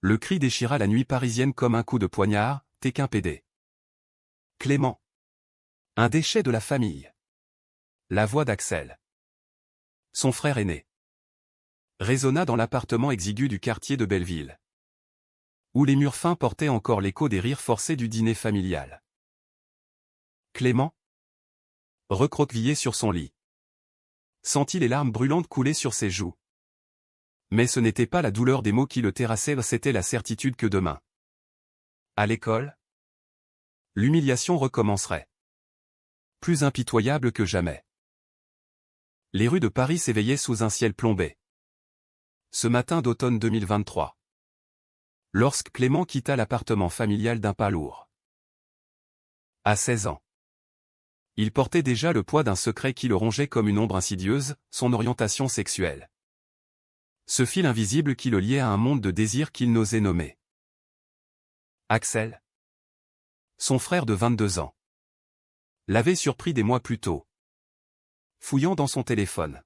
Le cri déchira la nuit parisienne comme un coup de poignard, t'es qu'un PD. Clément. Un déchet de la famille. La voix d'Axel. Son frère aîné. Résonna dans l'appartement exigu du quartier de Belleville, où les murs fins portaient encore l'écho des rires forcés du dîner familial. Clément, recroquevillé sur son lit, sentit les larmes brûlantes couler sur ses joues. Mais ce n'était pas la douleur des mots qui le terrassaient, c'était la certitude que demain, à l'école, l'humiliation recommencerait. Plus impitoyable que jamais. Les rues de Paris s'éveillaient sous un ciel plombé. Ce matin d'automne 2023. Lorsque Clément quitta l'appartement familial d'un pas lourd. À 16 ans. Il portait déjà le poids d'un secret qui le rongeait comme une ombre insidieuse, son orientation sexuelle. Ce fil invisible qui le liait à un monde de désirs qu'il n'osait nommer. Axel, son frère de 22 ans, l'avait surpris des mois plus tôt. Fouillant dans son téléphone.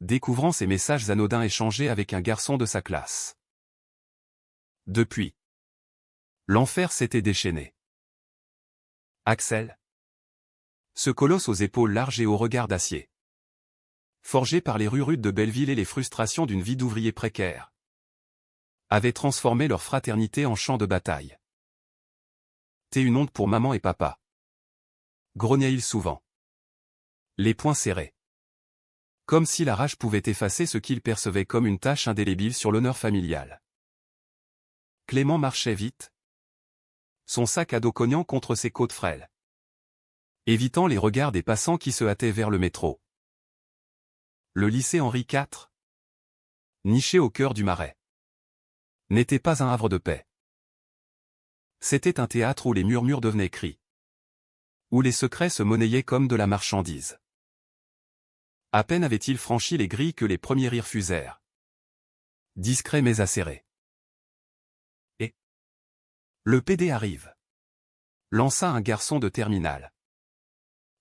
Découvrant ses messages anodins échangés avec un garçon de sa classe. Depuis, l'enfer s'était déchaîné. Axel, ce colosse aux épaules larges et au regard d'acier. Forgé par les rues rudes de Belleville et les frustrations d'une vie d'ouvrier précaire, avait transformé leur fraternité en champ de bataille. T'es une honte pour maman et papa. Grognait-il souvent. Les poings serrés. Comme si la rage pouvait effacer ce qu'il percevait comme une tache indélébile sur l'honneur familial. Clément marchait vite, son sac à dos cognant contre ses côtes frêles, évitant les regards des passants qui se hâtaient vers le métro. Le lycée Henri IV, niché au cœur du Marais, n'était pas un havre de paix. C'était un théâtre où les murmures devenaient cris, où les secrets se monnayaient comme de la marchandise. À peine avait-il franchi les grilles que les premiers rires fusèrent. Discrets mais acérés. Et le PD arrive, lança un garçon de terminale.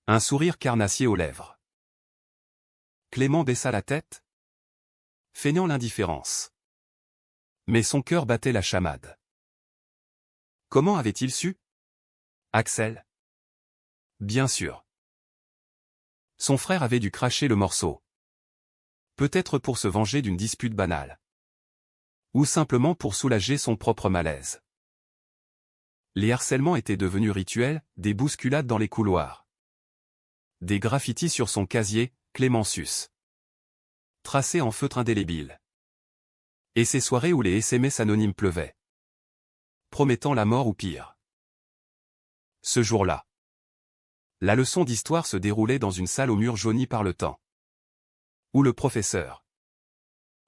Un sourire carnassier aux lèvres. Clément baissa la tête, feignant l'indifférence. Mais son cœur battait la chamade. Comment avait-il su? Axel. Bien sûr. Son frère avait dû cracher le morceau. Peut-être pour se venger d'une dispute banale. Ou simplement pour soulager son propre malaise. Les harcèlements étaient devenus rituels, des bousculades dans les couloirs. Des graffitis sur son casier, Clémensus. Tracés en feutre indélébile. Et ces soirées où les SMS anonymes pleuvaient. Promettant la mort ou pire. Ce jour-là. La leçon d'histoire se déroulait dans une salle aux murs jaunis par le temps. Où le professeur,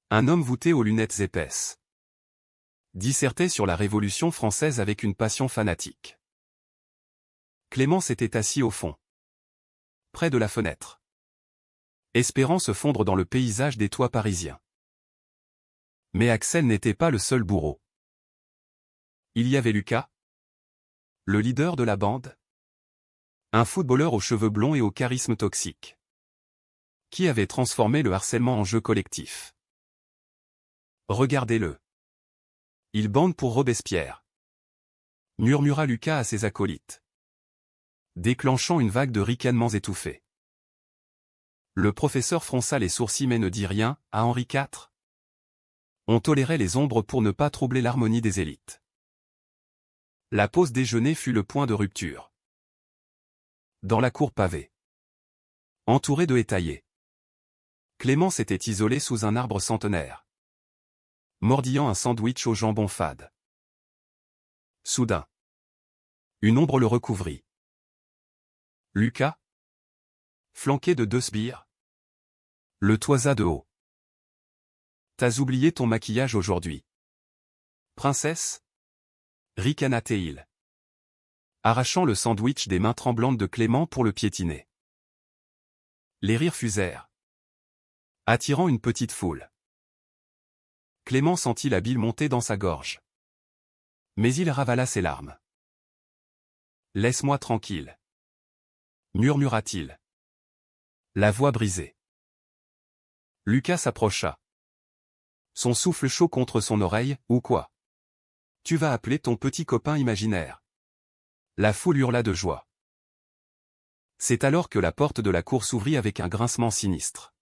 un homme voûté aux lunettes épaisses, dissertait sur la Révolution française avec une passion fanatique. Clément s'était assis au fond, près de la fenêtre, espérant se fondre dans le paysage des toits parisiens. Mais Axel n'était pas le seul bourreau. Il y avait Lucas, le leader de la bande, un footballeur aux cheveux blonds et au charisme toxique, qui avait transformé le harcèlement en jeu collectif. Regardez-le. Il bande pour Robespierre, murmura Lucas à ses acolytes, déclenchant une vague de ricanements étouffés. Le professeur fronça les sourcils mais ne dit rien. À Henri IV, on tolérait les ombres pour ne pas troubler l'harmonie des élites. La pause déjeuner fut le point de rupture. Dans la cour pavée, entourée de haies taillées, Clément s'était isolé sous un arbre centenaire, mordillant un sandwich au jambon fade. Soudain, une ombre le recouvrit. Lucas, flanqué de 2 sbires, le toisa de haut. T'as oublié ton maquillage aujourd'hui. Princesse? Ricana-t-il, arrachant le sandwich des mains tremblantes de Clément pour le piétiner. Les rires fusèrent, attirant une petite foule. Clément sentit la bile monter dans sa gorge. Mais il ravala ses larmes. Laisse-moi tranquille, murmura-t-il, la voix brisée. Lucas s'approcha, Son souffle chaud contre son oreille, ou quoi? Tu vas appeler ton petit copain imaginaire. La foule hurla de joie. C'est alors que la porte de la cour s'ouvrit avec un grincement sinistre.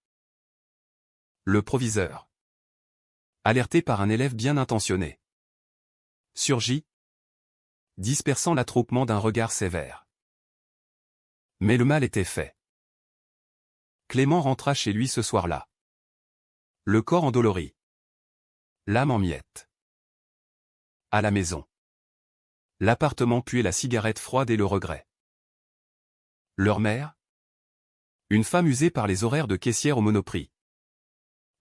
Le proviseur, alerté par un élève bien intentionné, surgit, dispersant l'attroupement d'un regard sévère. Mais le mal était fait. Clément rentra chez lui ce soir-là. Le corps endolori. L'âme en miettes. À la maison. L'appartement puait la cigarette froide et le regret. Leur mère, une femme usée par les horaires de caissière au Monoprix,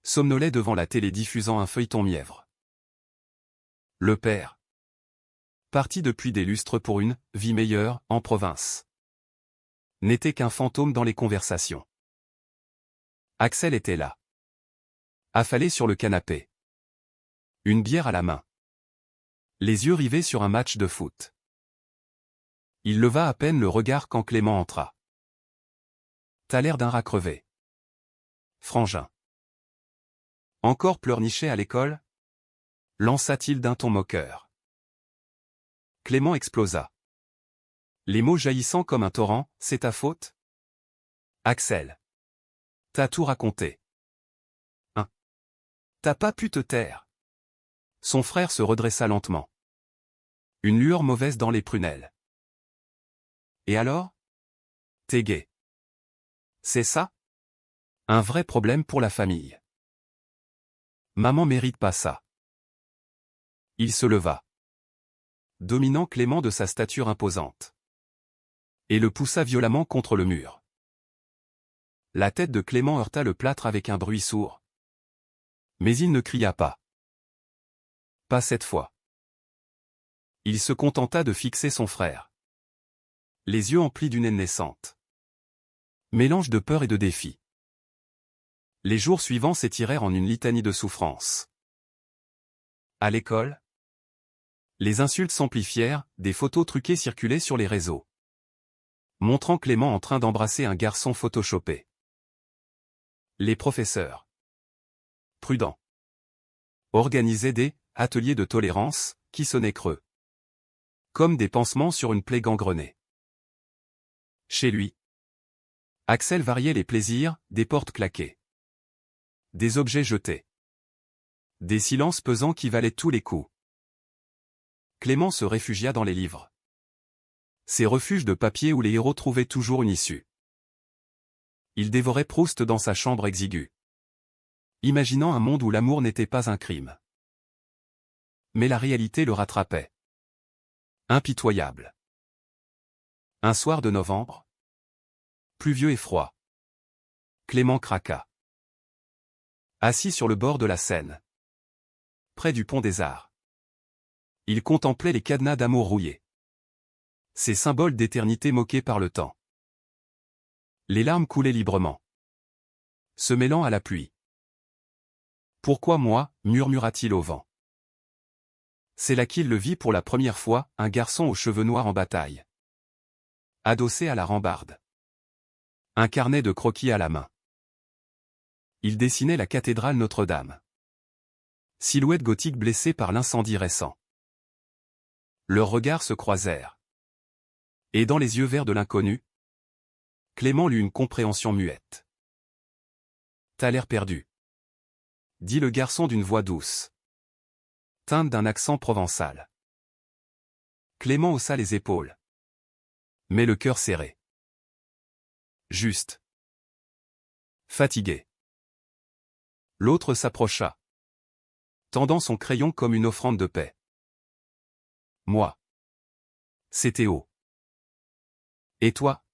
somnolait devant la télé diffusant un feuilleton mièvre. Le père, parti depuis des lustres pour une vie meilleure en province, n'était qu'un fantôme dans les conversations. Axel était là, affalé sur le canapé, une bière à la main, les yeux rivés sur un match de foot. Il leva à peine le regard quand Clément entra. T'as l'air d'un rat crevé. Frangin. Encore pleurniché à l'école? Lança-t-il d'un ton moqueur. Clément explosa. Les mots jaillissant comme un torrent, c'est ta faute? Axel. T'as tout raconté. Hein? T'as pas pu te taire. Son frère se redressa lentement. Une lueur mauvaise dans les prunelles. Et alors? T'es gay. C'est ça? Un vrai problème pour la famille. Maman mérite pas ça. Il se leva, dominant Clément de sa stature imposante, et le poussa violemment contre le mur. La tête de Clément heurta le plâtre avec un bruit sourd. Mais il ne cria pas. Pas cette fois. Il se contenta de fixer son frère, les yeux emplis d'une haine naissante. Mélange de peur et de défi. Les jours suivants s'étirèrent en une litanie de souffrances. À l'école, les insultes s'amplifièrent, des photos truquées circulaient sur les réseaux, montrant Clément en train d'embrasser un garçon photoshopé. Les professeurs, prudents, organisaient des ateliers de tolérance qui sonnaient creux, comme des pansements sur une plaie gangrenée. Chez lui, Axel variait les plaisirs, des portes claquées, des objets jetés, des silences pesants qui valaient tous les coups. Clément se réfugia dans les livres. Ces refuges de papier où les héros trouvaient toujours une issue. Il dévorait Proust dans sa chambre exiguë, imaginant un monde où l'amour n'était pas un crime. Mais la réalité le rattrapait. Impitoyable. Un soir de novembre, pluvieux et froid, Clément craqua. Assis sur le bord de la Seine, près du pont des Arts, il contemplait les cadenas d'amour rouillés, ces symboles d'éternité moqués par le temps. Les larmes coulaient librement, se mêlant à la pluie. Pourquoi moi, murmura-t-il au vent. C'est là qu'il le vit pour la première fois, un garçon aux cheveux noirs en bataille, adossé à la rambarde, un carnet de croquis à la main. Il dessinait la cathédrale Notre-Dame, silhouette gothique blessée par l'incendie récent. Leurs regards se croisèrent. Et dans les yeux verts de l'inconnu, Clément lut une compréhension muette. T'as l'air perdu, dit le garçon d'une voix douce, teinte d'un accent provençal. Clément haussa les épaules, mais le cœur serré. Juste. Fatigué. L'autre s'approcha, tendant son crayon comme une offrande de paix. Moi. C'est Théo. Et toi?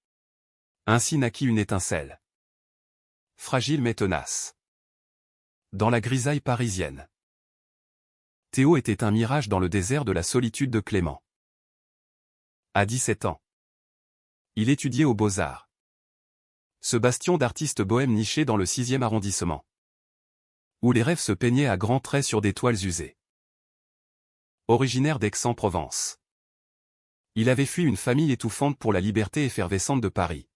Ainsi naquit une étincelle. Fragile mais tenace. Dans la grisaille parisienne. Théo était un mirage dans le désert de la solitude de Clément. À 17 ans, il étudiait aux Beaux-Arts. Ce bastion d'artistes bohèmes niché dans le 6e arrondissement, où les rêves se peignaient à grands traits sur des toiles usées. Originaire d'Aix-en-Provence, il avait fui une famille étouffante pour la liberté effervescente de Paris,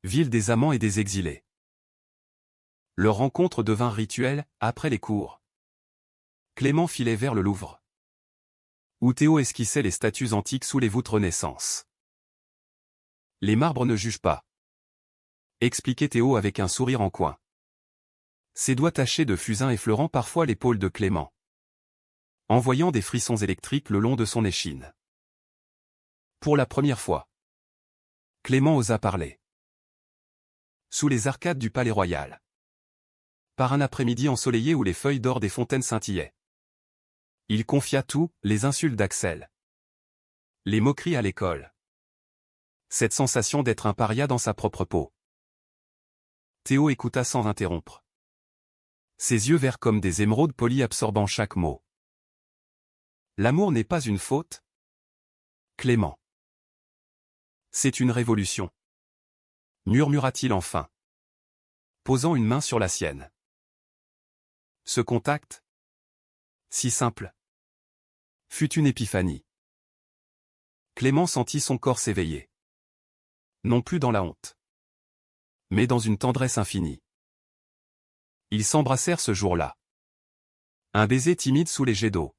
ville des amants et des exilés. Leur rencontre devint rituelle, après les cours, Clément filait vers le Louvre, où Théo esquissait les statues antiques sous les voûtes Renaissance. Les marbres ne jugent pas, expliquait Théo avec un sourire en coin. Ses doigts tachés de fusain effleurant parfois l'épaule de Clément, envoyant des frissons électriques le long de son échine. Pour la première fois, Clément osa parler. Sous les arcades du Palais Royal. Par un après-midi ensoleillé où les feuilles d'or des fontaines scintillaient. Il confia tout, les insultes d'Axel, les moqueries à l'école, cette sensation d'être un paria dans sa propre peau. Théo écouta sans interrompre. Ses yeux verts comme des émeraudes polies absorbant chaque mot. L'amour n'est pas une faute, Clément. C'est une révolution, murmura-t-il enfin, posant une main sur la sienne. Ce contact, si simple, fut une épiphanie. Clément sentit son corps s'éveiller. Non plus dans la honte, mais dans une tendresse infinie. Ils s'embrassèrent ce jour-là. Un baiser timide sous les jets d'eau.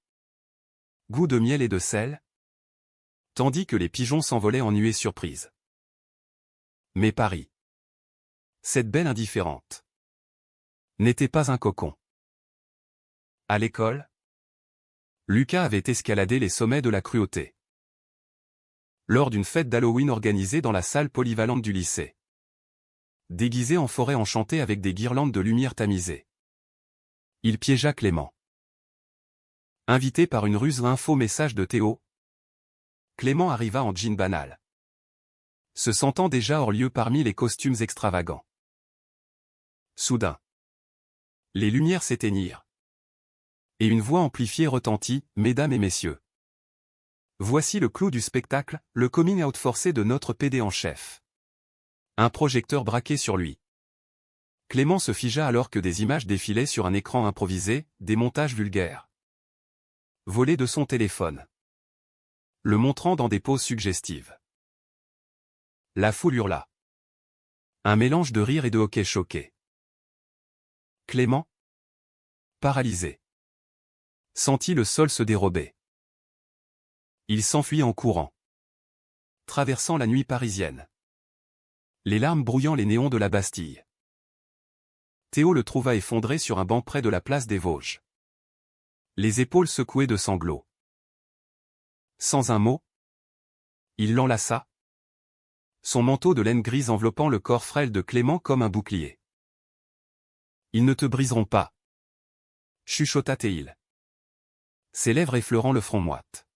Goût de miel et de sel, tandis que les pigeons s'envolaient en nuées surprises. Mais Paris, cette belle indifférente, n'était pas un cocon. À l'école, Lucas avait escaladé les sommets de la cruauté. Lors d'une fête d'Halloween organisée dans la salle polyvalente du lycée. Déguisé en forêt enchantée avec des guirlandes de lumière tamisées. Il piégea Clément. Invité par une ruse info message de Théo, Clément arriva en jean banal, se sentant déjà hors lieu parmi les costumes extravagants. Soudain, les lumières s'éteignirent. Et une voix amplifiée retentit, « Mesdames et messieurs. Voici le clou du spectacle, le coming out forcé de notre PD en chef. » Un projecteur braqué sur lui. Clément se figea alors que des images défilaient sur un écran improvisé, des montages vulgaires. Volés de son téléphone. Le montrant dans des poses suggestives. La foule hurla. Un mélange de rire et de hoquet choqué. Clément, paralysé, sentit le sol se dérober. Il s'enfuit en courant, traversant la nuit parisienne, les larmes brouillant les néons de la Bastille. Théo le trouva effondré sur un banc près de la place des Vosges, les épaules secouées de sanglots. Sans un mot, il l'enlaça, son manteau de laine grise enveloppant le corps frêle de Clément comme un bouclier. « Ils ne te briseront pas, » chuchota-t-il, ses lèvres effleurant le front moite.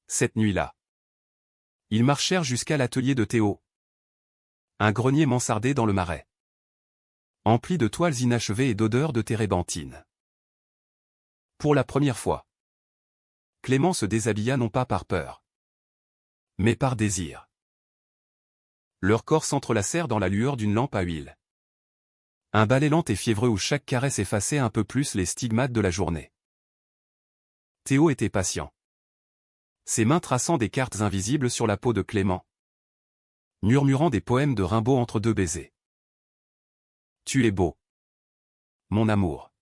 Cette nuit-là, ils marchèrent jusqu'à l'atelier de Théo, un grenier mansardé dans le Marais, empli de toiles inachevées et d'odeurs de térébenthine. Pour la première fois, Clément se déshabilla non pas par peur, mais par désir. Leurs corps s'entrelacèrent dans la lueur d'une lampe à huile. Un balai lent et fiévreux où chaque caresse effaçait un peu plus les stigmates de la journée. Théo était patient, ses mains traçant des cartes invisibles sur la peau de Clément, murmurant des poèmes de Rimbaud entre deux baisers. « Tu es beau, mon amour. »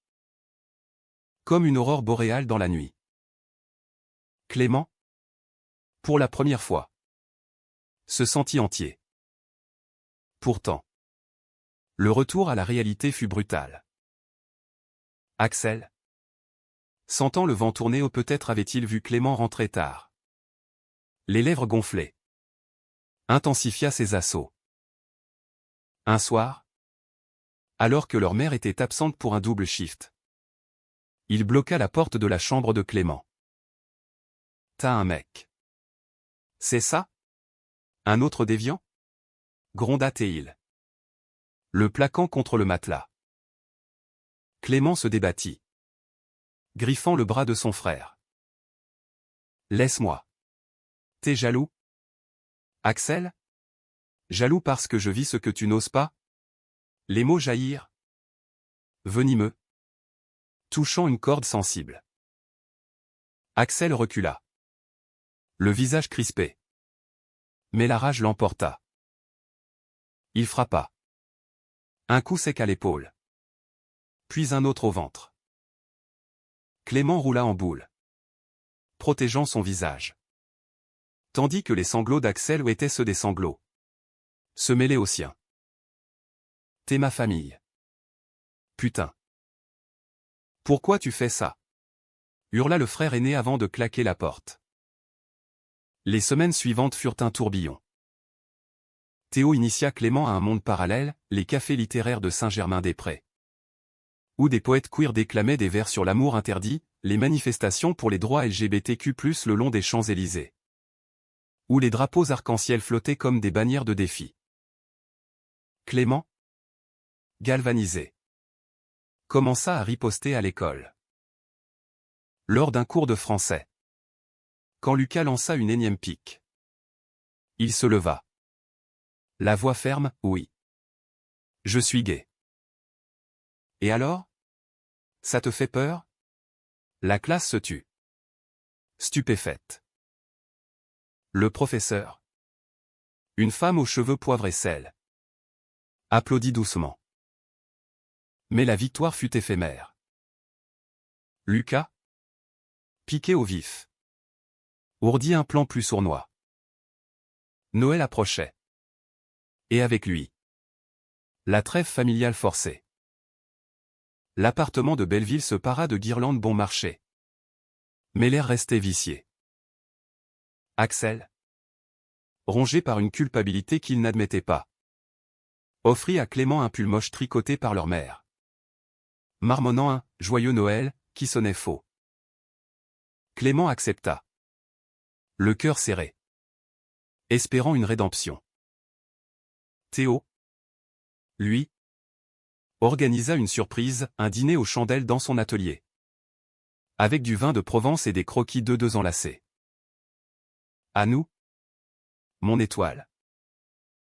Comme une aurore boréale dans la nuit. Clément, pour la première fois, se sentit entier. Pourtant, le retour à la réalité fut brutal. Axel, sentant le vent tourner ou peut-être avait-il vu Clément rentrer tard. Les lèvres gonflées, intensifia ses assauts. Un soir, alors que leur mère était absente pour un double shift, il bloqua la porte de la chambre de Clément. « T'as un mec. C'est ça? Un autre déviant ?» gronda-t-il, le plaquant contre le matelas. Clément se débattit, griffant le bras de son frère. « Laisse-moi. T'es jaloux? Axel? Jaloux parce que je vis ce que tu n'oses pas? » Les mots jaillirent, venimeux, touchant une corde sensible. Axel recula, le visage crispé. Mais la rage l'emporta. Il frappa. Un coup sec à l'épaule. Puis un autre au ventre. Clément roula en boule, protégeant son visage. Tandis que les sanglots d'Axel étaient ceux des sanglots, se mêlaient aux siens. T'es ma famille. Putain. Pourquoi tu fais ça? Hurla le frère aîné avant de claquer la porte. Les semaines suivantes furent un tourbillon. Théo initia Clément à un monde parallèle, les cafés littéraires de Saint-Germain-des-Prés, où des poètes queer déclamaient des vers sur l'amour interdit, les manifestations pour les droits LGBTQ+, le long des Champs-Élysées, où les drapeaux arc-en-ciel flottaient comme des bannières de défi. Clément, galvanisé, commença à riposter à l'école. Lors d'un cours de français, quand Lucas lança une énième pique, il se leva. La voix ferme, oui. Je suis gay. Et alors? Ça te fait peur? La classe se tut. Stupéfaite. Le professeur, une femme aux cheveux poivre et sel, applaudit doucement. Mais la victoire fut éphémère. Lucas, piqué au vif, ourdit un plan plus sournois. Noël approchait. Et avec lui, la trêve familiale forcée. L'appartement de Belleville se para de guirlandes bon marché. Mais l'air restait vicié. Axel, rongé par une culpabilité qu'il n'admettait pas, offrit à Clément un pull moche tricoté par leur mère, marmonnant un « joyeux Noël » qui sonnait faux. Clément accepta, le cœur serré, espérant une rédemption. Théo, lui, organisa une surprise, un dîner aux chandelles dans son atelier, avec du vin de Provence et des croquis d'œufs enlacés. À nous, mon étoile.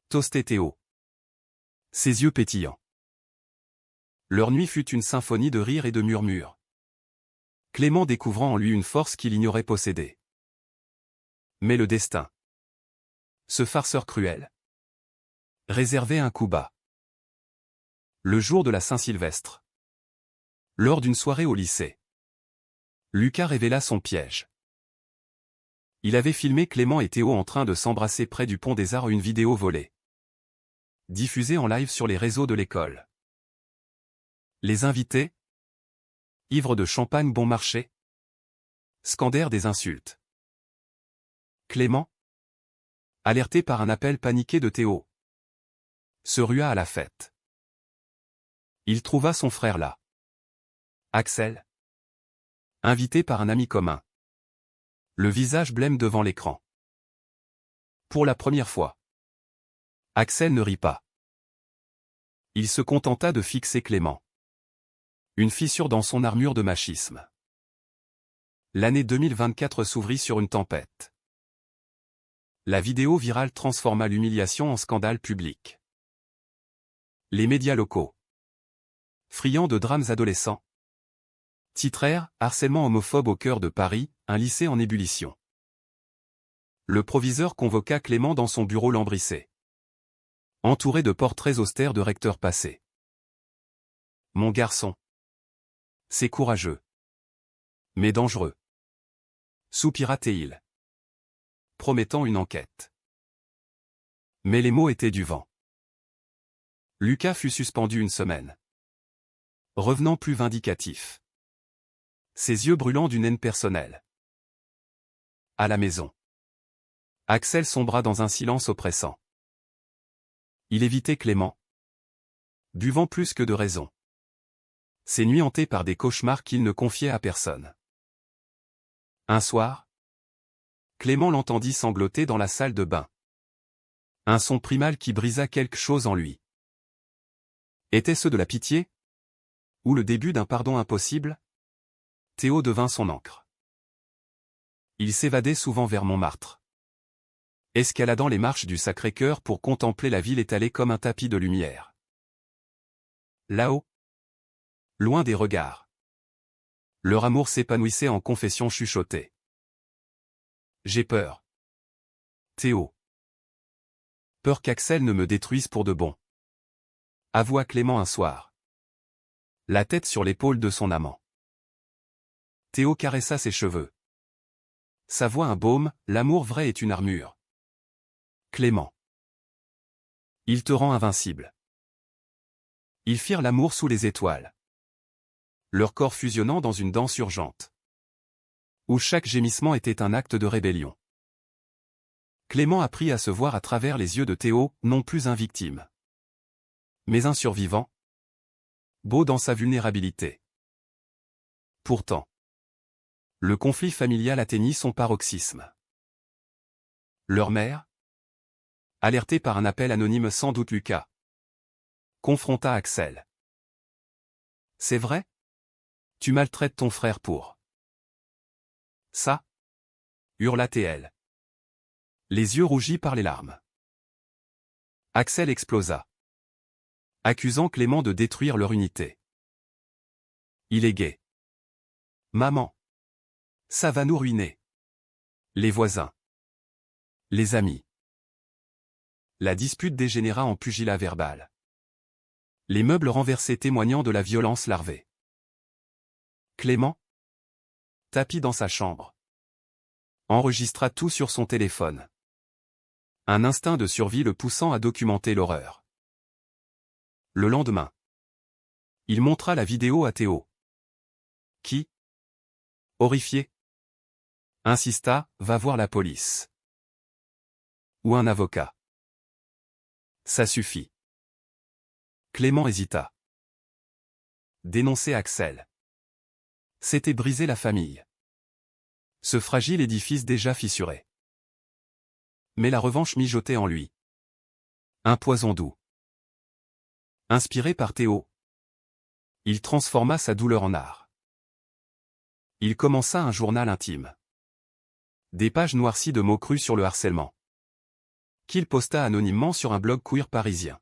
Toastait Théo, ses yeux pétillants. Leur nuit fut une symphonie de rires et de murmures, Clément découvrant en lui une force qu'il ignorait posséder. Mais le destin, ce farceur cruel, réservait un coup bas. Le jour de la Saint-Sylvestre, lors d'une soirée au lycée, Lucas révéla son piège. Il avait filmé Clément et Théo en train de s'embrasser près du pont des Arts, une vidéo volée, diffusée en live sur les réseaux de l'école. Les invités, ivres de champagne bon marché, scandèrent des insultes. Clément, alerté par un appel paniqué de Théo, se rua à la fête. Il trouva son frère là. Axel, invité par un ami commun, le visage blême devant l'écran. Pour la première fois, Axel ne rit pas. Il se contenta de fixer Clément. Une fissure dans son armure de machisme. L'année 2024 s'ouvrit sur une tempête. La vidéo virale transforma l'humiliation en scandale public. Les médias locaux, friands de drames adolescents, titrèrent « Harcèlement homophobe au cœur de Paris, un lycée en ébullition ». Le proviseur convoqua Clément dans son bureau lambrissé, entouré de portraits austères de recteurs passés. « Mon garçon, c'est courageux, mais dangereux », soupira Théil, promettant une enquête. Mais les mots étaient du vent. Lucas fut suspendu une semaine, revenant plus vindicatif, ses yeux brûlants d'une haine personnelle. À la maison, Axel sombra dans un silence oppressant. Il évitait Clément, buvant plus que de raison, ses nuits hantées par des cauchemars qu'il ne confiait à personne. Un soir, Clément l'entendit sangloter dans la salle de bain. Un son primal qui brisa quelque chose en lui. Était-ce de la pitié? Ou le début d'un pardon impossible? Théo devint son ancre. Il s'évadait souvent vers Montmartre, escaladant les marches du Sacré-Cœur pour contempler la ville étalée comme un tapis de lumière. Là-haut, loin des regards, leur amour s'épanouissait en confessions chuchotées. J'ai peur. Théo. Peur qu'Axel ne me détruise pour de bon, avoua Clément un soir, la tête sur l'épaule de son amant. Théo caressa ses cheveux. Sa voix un baume, l'amour vrai est une armure. Clément. Il te rend invincible. Ils firent l'amour sous les étoiles. Leurs corps fusionnant dans une danse urgente. Où chaque gémissement était un acte de rébellion. Clément apprit à se voir à travers les yeux de Théo, non plus un victime. Mais un survivant. Beau dans sa vulnérabilité. Pourtant. Le conflit familial atteignit son paroxysme. Leur mère, alertée par un appel anonyme sans doute Lucas, confronta Axel. C'est vrai? Tu maltraites ton frère pour ça? Hurla TL. Les yeux rougis par les larmes. Axel explosa, accusant Clément de détruire leur unité. Il est gay. Maman. Ça va nous ruiner. Les voisins. Les amis. La dispute dégénéra en pugilat verbal. Les meubles renversés témoignant de la violence larvée. Clément, tapi dans sa chambre, enregistra tout sur son téléphone. Un instinct de survie le poussant à documenter l'horreur. Le lendemain, il montra la vidéo à Théo, qui, horrifié, insista, va voir la police. Ou un avocat. Ça suffit. Clément hésita. Dénoncer Axel. C'était briser la famille. Ce fragile édifice déjà fissuré. Mais la revanche mijotait en lui. Un poison doux. Inspiré par Théo, il transforma sa douleur en art. Il commença un journal intime. Des pages noircies de mots crus sur le harcèlement. Qu'il posta anonymement sur un blog queer parisien.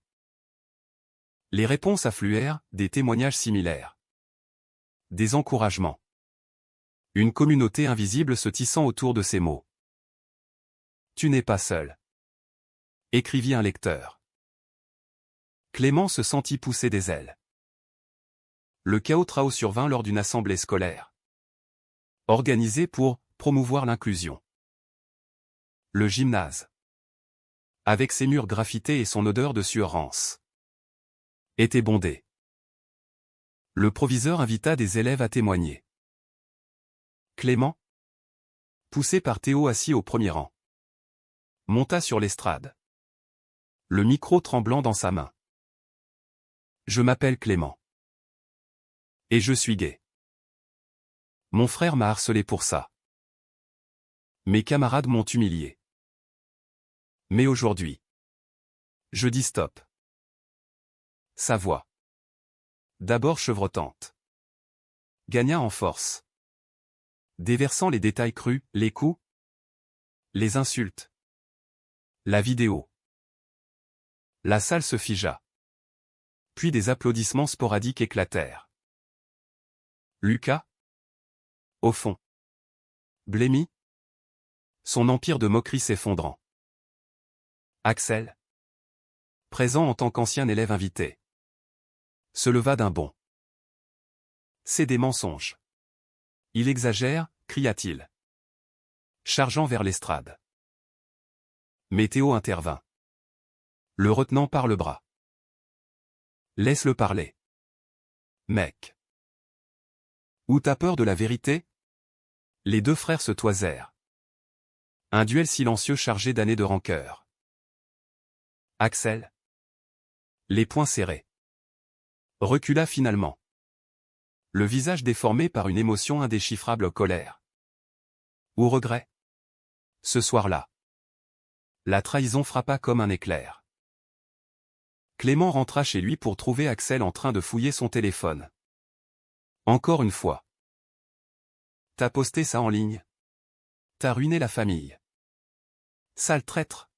Les réponses affluèrent, des témoignages similaires. Des encouragements. Une communauté invisible se tissant autour de ces mots. Tu n'es pas seul. Écrivit un lecteur. Clément se sentit pousser des ailes. Le chaos trao survint lors d'une assemblée scolaire. Organisée pour promouvoir l'inclusion. Le gymnase. Avec ses murs graffités et son odeur de sueur rance. Était bondé. Le proviseur invita des élèves à témoigner. Clément, poussé par Théo assis au premier rang, monta sur l'estrade. Le micro tremblant dans sa main. Je m'appelle Clément. Et je suis gay. Mon frère m'a harcelé pour ça. Mes camarades m'ont humilié. Mais aujourd'hui, je dis stop. Sa voix, d'abord chevrotante, gagna en force. Déversant les détails crus, les coups, les insultes, la vidéo. La salle se figea. Puis des applaudissements sporadiques éclatèrent. Lucas, au fond, blêmi, son empire de moquerie s'effondrant. Axel, présent en tant qu'ancien élève invité, se leva d'un bond. C'est des mensonges. Il exagère, cria-t-il, chargeant vers l'estrade. Mais Théo intervint, le retenant par le bras. Laisse-le parler. Mec. Ou t'as peur de la vérité? Les deux frères se toisèrent. Un duel silencieux chargé d'années de rancœur. Axel, les poings serrés, recula finalement. Le visage déformé par une émotion indéchiffrable, colère. Ou regret. Ce soir-là, la trahison frappa comme un éclair. Clément rentra chez lui pour trouver Axel en train de fouiller son téléphone. Encore une fois. T'as posté ça en ligne. T'as ruiné la famille. Sale traître.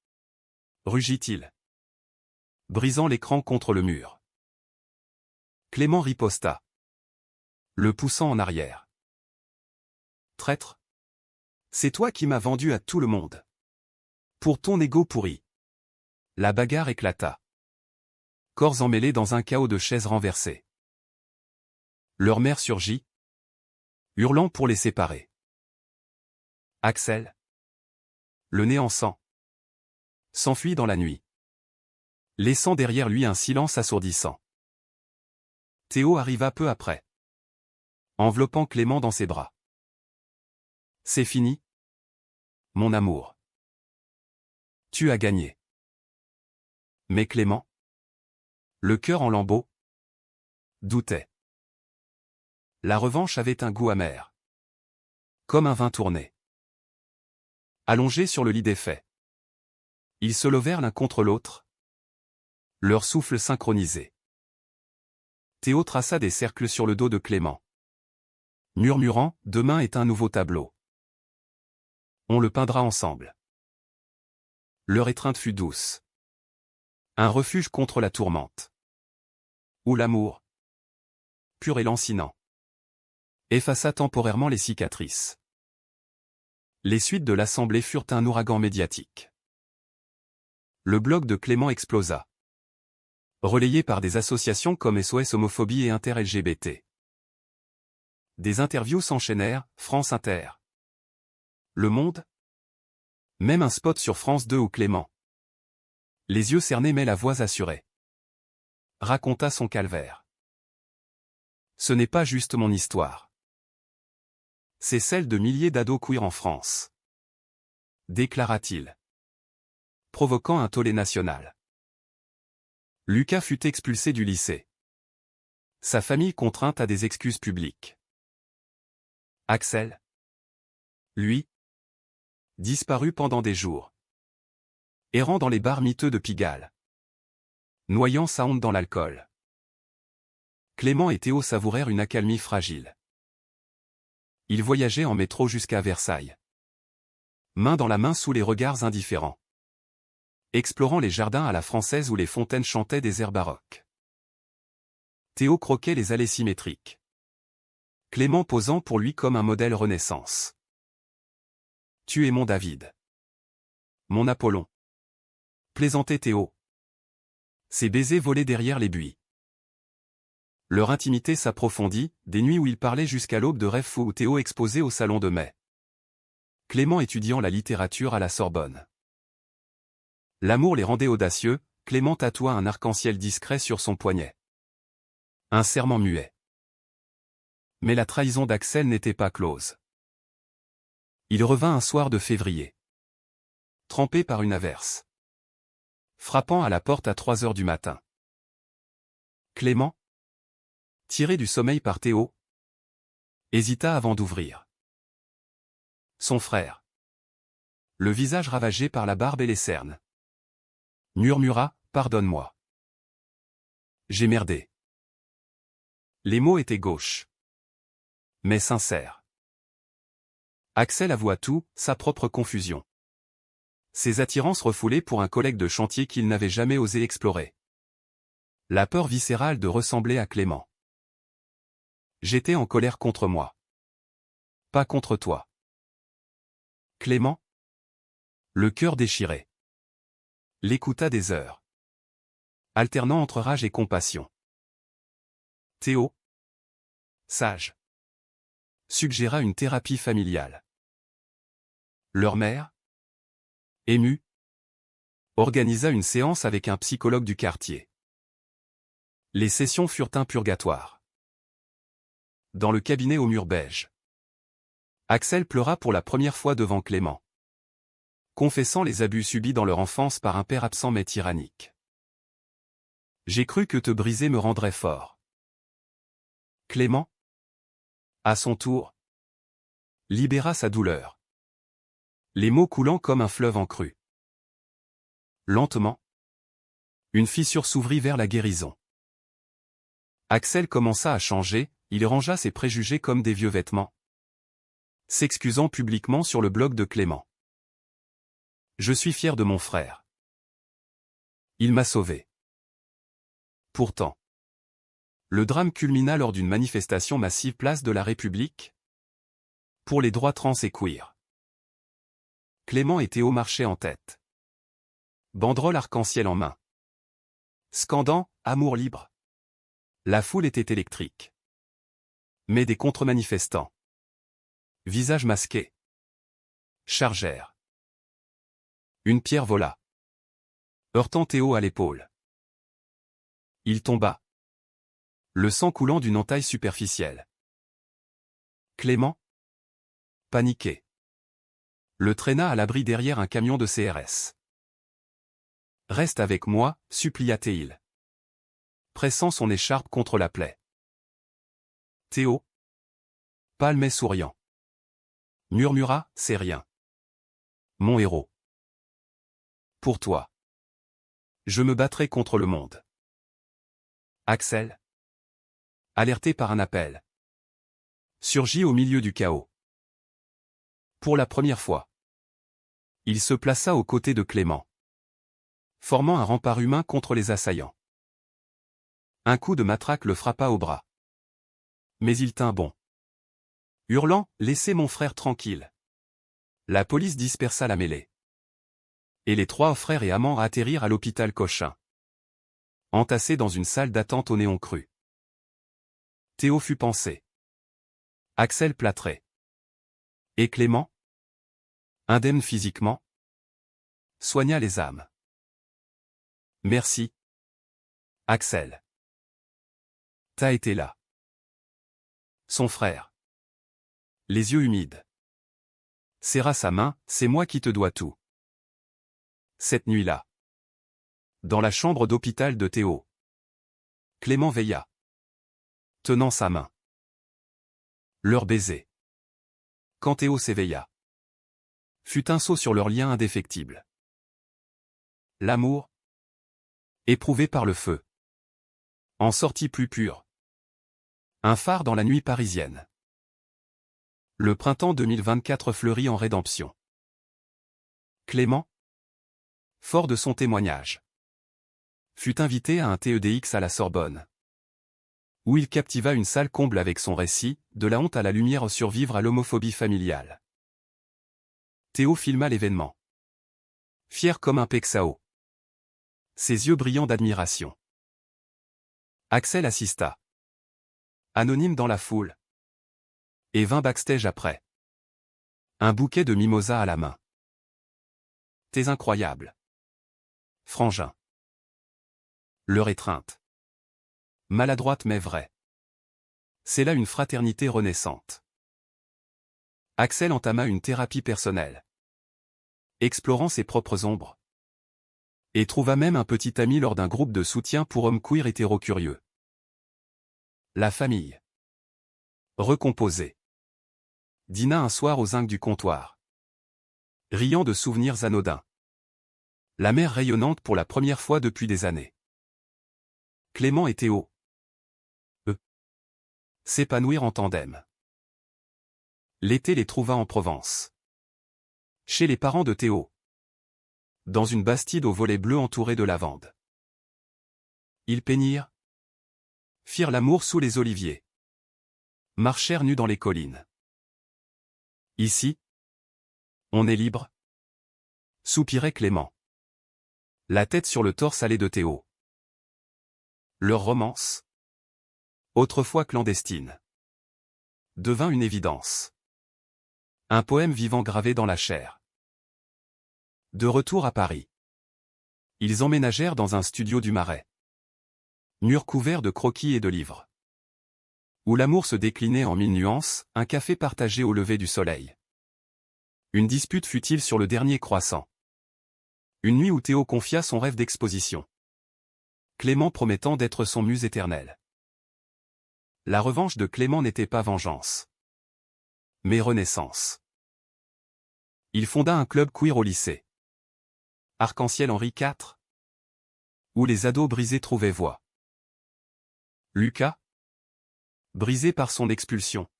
Rugit-il, brisant l'écran contre le mur. Clément riposta, le poussant en arrière. Traître. C'est toi qui m'as vendu à tout le monde. Pour ton ego pourri. La bagarre éclata. Corps emmêlés dans un chaos de chaises renversées. Leur mère surgit, hurlant pour les séparer. Axel, le nez en sang, s'enfuit dans la nuit, laissant derrière lui un silence assourdissant. Théo arriva peu après, enveloppant Clément dans ses bras. C'est fini, mon amour. Tu as gagné. Mais Clément, le cœur en lambeaux, doutait. La revanche avait un goût amer. Comme un vin tourné. Allongés sur le lit défait, ils se levèrent l'un contre l'autre, leur souffle synchronisé. Théo traça des cercles sur le dos de Clément, murmurant « Demain est un nouveau tableau. On le peindra ensemble. » Leur étreinte fut douce. Un refuge contre la tourmente. Où l'amour, pur et lancinant, effaça temporairement les cicatrices. Les suites de l'assemblée furent un ouragan médiatique. Le blog de Clément explosa, relayé par des associations comme SOS Homophobie et Inter-LGBT. Des interviews s'enchaînèrent, France Inter, Le Monde, même un spot sur France 2 où Clément, les yeux cernés mais la voix assurée, raconta son calvaire. Ce n'est pas juste mon histoire. C'est celle de milliers d'ados queer en France, déclara-t-il, provoquant un tollé national. Lucas fut expulsé du lycée. Sa famille contrainte à des excuses publiques. Axel, lui, disparut pendant des jours, errant dans les bars miteux de Pigalle, noyant sa honte dans l'alcool. Clément et Théo savourèrent une accalmie fragile. Ils voyageaient en métro jusqu'à Versailles, main dans la main sous les regards indifférents, explorant les jardins à la française où les fontaines chantaient des airs baroques. Théo croquait les allées symétriques, Clément posant pour lui comme un modèle Renaissance. « Tu es mon David. Mon Apollon. » plaisantait Théo. Ses baisers volaient derrière les buis. Leur intimité s'approfondit, des nuits où ils parlaient jusqu'à l'aube de rêves fous où Théo exposait au salon de mai, Clément étudiant la littérature à la Sorbonne. L'amour les rendait audacieux, Clément tatoua un arc-en-ciel discret sur son poignet. Un serment muet. Mais la trahison d'Axel n'était pas close. Il revint un soir de février, trempé par une averse, frappant à la porte à 3 heures du matin. Clément, tiré du sommeil par Théo, hésita avant d'ouvrir. Son frère, le visage ravagé par la barbe et les cernes, murmura « Pardonne-moi. J'ai merdé. » Les mots étaient gauches, mais sincères. Axel avoua tout, sa propre confusion. Ses attirances refoulées pour un collègue de chantier qu'il n'avait jamais osé explorer. La peur viscérale de ressembler à Clément. J'étais en colère contre moi. Pas contre toi. Clément, le cœur déchiré, l'écouta des heures, alternant entre rage et compassion. Théo, sage, suggéra une thérapie familiale. Leur mère, émue, organisa une séance avec un psychologue du quartier. Les sessions furent un purgatoire. Dans le cabinet au mur beige, Axel pleura pour la première fois devant Clément, confessant les abus subis dans leur enfance par un père absent mais tyrannique. J'ai cru que te briser me rendrait fort. Clément, à son tour, libéra sa douleur, les mots coulant comme un fleuve en crue. Lentement, une fissure s'ouvrit vers la guérison. Axel commença à changer, il rangea ses préjugés comme des vieux vêtements, s'excusant publiquement sur le blog de Clément. Je suis fier de mon frère. Il m'a sauvé. Pourtant, le drame culmina lors d'une manifestation massive place de la République pour les droits trans et queer. Clément et Théo marchaient en tête, banderole arc-en-ciel en main, scandant « Amour libre ». La foule était électrique. Mais des contre-manifestants Visage masqué. Chargèrent. Une pierre vola, heurtant Théo à l'épaule. Il tomba, le sang coulant d'une entaille superficielle. Clément, paniqué, le traîna à l'abri derrière un camion de CRS. « Reste avec moi, supplia-t-il, pressant son écharpe contre la plaie. Théo, pâle mais souriant, murmura, c'est rien. Mon héros. Pour toi. Je me battrai contre le monde. Axel, alerté par un appel, surgit au milieu du chaos. Pour la première fois, il se plaça aux côtés de Clément, formant un rempart humain contre les assaillants. Un coup de matraque le frappa au bras. Mais il tint bon. Hurlant, « Laissez mon frère tranquille !» La police dispersa la mêlée. Et les 3 frères et amants atterrirent à l'hôpital Cochin, entassés dans une salle d'attente au néon cru. Théo fut pansé. Axel plâtré. Et Clément, indemne physiquement, soigna les âmes. Merci, Axel. T'as été là. Son frère, les yeux humides, serra sa main, c'est moi qui te dois tout. Cette nuit-là, dans la chambre d'hôpital de Théo, Clément veilla, tenant sa main. Leur baiser, quand Théo s'éveilla, fut un saut sur leur lien indéfectible. L'amour, éprouvé par le feu, en sortit plus pur. Un phare dans la nuit parisienne. Le printemps 2024 fleurit en rédemption. Clément, fort de son témoignage, fut invité à un TEDx à la Sorbonne, où il captiva une salle comble avec son récit, de la honte à la lumière survivre à l'homophobie familiale. Théo filma l'événement, fier comme un Pexao, ses yeux brillants d'admiration. Axel assista, anonyme dans la foule, et vint backstage après, un bouquet de mimosa à la main. T'es incroyable, frangin. Leur étreinte, maladroite mais vraie. C'est là une fraternité renaissante. Axel entama une thérapie personnelle, explorant ses propres ombres, et trouva même un petit ami lors d'un groupe de soutien pour hommes queer hétéro-curieux. La famille. Recomposée. Dîna un soir aux zincs du comptoir, riant de souvenirs anodins. La mer rayonnante pour la première fois depuis des années. Clément et Théo. S'épanouir en tandem. L'été les trouva en Provence, chez les parents de Théo, dans une bastide aux volets bleus entourée de lavande. Ils peignirent, firent l'amour sous les oliviers, marchèrent nus dans les collines. Ici, on est libre, soupirait Clément, la tête sur le torse allé de Théo. Leur romance, autrefois clandestine, devint une évidence. Un poème vivant gravé dans la chair. De retour à Paris, ils emménagèrent dans un studio du Marais, mur couvert de croquis et de livres, où l'amour se déclinait en 1000 nuances, un café partagé au lever du soleil. Une dispute futile sur le dernier croissant. Une nuit où Théo confia son rêve d'exposition, Clément promettant d'être son muse éternelle. La revanche de Clément n'était pas vengeance, mais renaissance. Il fonda un club queer au lycée, Arc-en-Ciel Henri IV, où les ados brisés trouvaient voix. Lucas, brisé par son expulsion,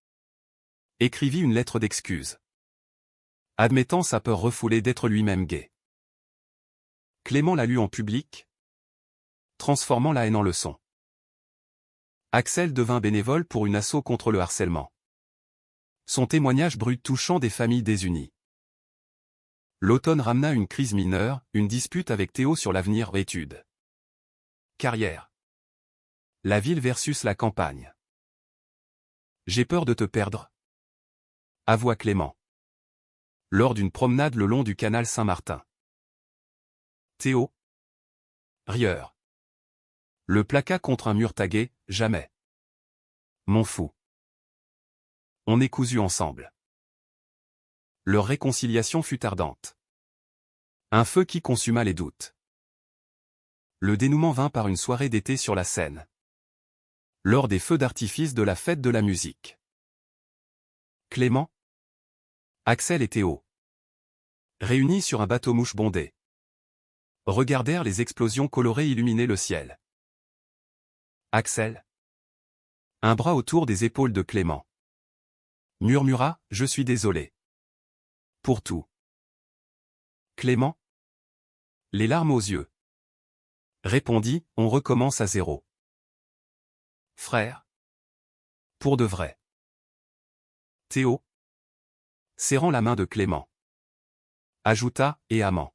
écrivit une lettre d'excuse, admettant sa peur refoulée d'être lui-même gay. Clément la lut en public, transformant la haine en leçon. Axel devint bénévole pour une asso contre le harcèlement. Son témoignage brut touchant des familles désunies. L'automne ramena une crise mineure, une dispute avec Théo sur l'avenir études. Carrière. La ville versus la campagne. J'ai peur de te perdre, Avoua Clément. Lors d'une promenade le long du canal Saint-Martin. Théo. Rieur. Le plaqua contre un mur tagué, jamais. Mon fou. On est cousus ensemble. Leur réconciliation fut ardente. Un feu qui consuma les doutes. Le dénouement vint par une soirée d'été sur la Seine. Lors des feux d'artifice de la fête de la musique. Clément. Axel et Théo. Réunis sur un bateau-mouche bondé. Regardèrent les explosions colorées illuminer le ciel. Axel. Un bras autour des épaules de Clément. Murmura, je suis désolé. Pour tout. Clément. Les larmes aux yeux. Répondit, on recommence à zéro. Frère. Pour de vrai. Théo. Serrant la main de Clément. Ajouta, et amant.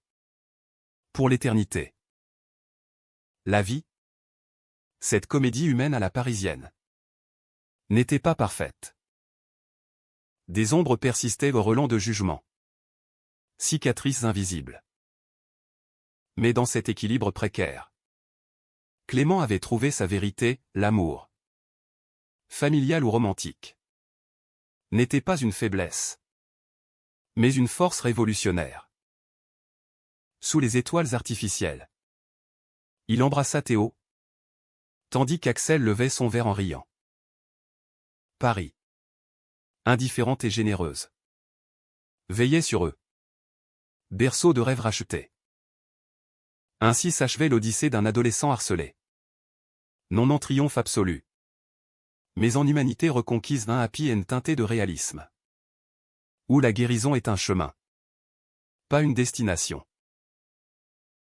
Pour l'éternité. La vie. Cette comédie humaine à la parisienne. N'était pas parfaite. Des ombres persistaient au relent de jugement. Cicatrices invisibles. Mais dans cet équilibre précaire, Clément avait trouvé sa vérité, l'amour. Familial ou romantique. N'était pas une faiblesse. Mais une force révolutionnaire. Sous les étoiles artificielles. Il embrassa Théo. Tandis qu'Axel levait son verre en riant. Paris. Indifférente et généreuse. Veillait sur eux. Berceau de rêves rachetés. Ainsi s'achevait l'odyssée d'un adolescent harcelé. Non en triomphe absolu. Mais en humanité reconquise d'un happy end teinté de réalisme. Où la guérison est un chemin. Pas une destination.